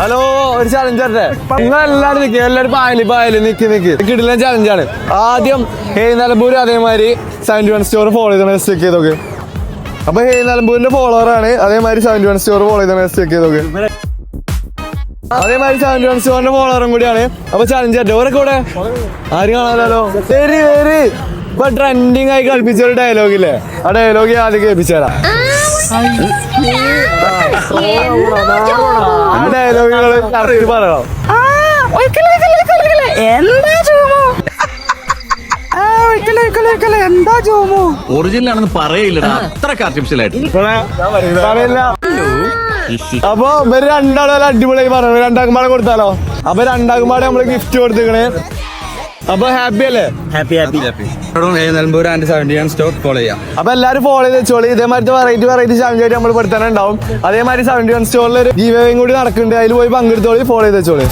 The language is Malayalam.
ഹലോ, ഒരു ചലഞ്ച് അല്ലേ? നിങ്ങളെല്ലാരും നിൽക്കുക, എല്ലാവരും പായല് നിക്ക് കിടിലൻ ചലഞ്ചാണ്. ആദ്യം നിലമ്പൂര് അതേമാതിരി 71 സ്റ്റോർ ഫോളോ ചെയ്തോക്കെ ചെക്ക് ചെയ്തോക്കെ. അപ്പൊ നിലമ്പൂരിന്റെ ഫോളോവറാണ്, അതേമാതിരി 71 സ്റ്റോർ ഫോളോ ചെയ്തോക്കെ ചെക്ക് ചെയ്തോക്കെ. അതേമാതിരി 71 സ്റ്റോറിന്റെ ഫോളോവറും കൂടിയാണ്. അപ്പൊ ചലഞ്ച് ആയിട്ട് ഓരൊക്കെ കൂടെ ആരും കാണാലോ. ശരി ഇപ്പൊ ട്രെൻഡിങ് ആയി കളിപ്പിച്ചൊരു ഡയലോഗില്ലേ, ആ ഡയലോഗ് ആദ്യം കേൾപ്പിച്ചുതരാം. ആ ഡയലോഗുകൾ കറക്റ്റ് പറയണം. എന്താ ജോമോ ഒറിജിനൽ ആണെന്ന് പറയില്ലടാ, അത്രക്ക് ആർട്ടിഫിഷ്യൽ ആയിട്ട് പറയില്ല. അപ്പൊ ഇവര് രണ്ടാളും അടിപൊളിയായി പറഞ്ഞു. രണ്ടാക്കുമ്പാടെ കൊടുത്താലോ? അപ്പൊ രണ്ടാക്കുമ്പാടെ നമ്മള് ഗിഫ്റ്റ് കൊടുത്തിക്കണേ. അപ്പൊ ഹാപ്പി അല്ലേ? Happy Nilambur and 71 store follow ചെയ്യാം. അപ്പൊ എല്ലാരും ഫോളോ ചെയ്ത് വെച്ചോളി. ഇതേമാതിരി വെറൈറ്റി ചലഞ്ച് ആയിട്ട് നമ്മൾ പെടുത്താനുണ്ടാവും. അതേമാതിരി 71 സ്റ്റോറിൽ ഒരു ഗീവ് കൂടി നടക്കുന്നുണ്ട്, അതിൽ പോയി പങ്കെടുത്തോളി, ഫോളോ ചെയ്ത് വെച്ചോളി.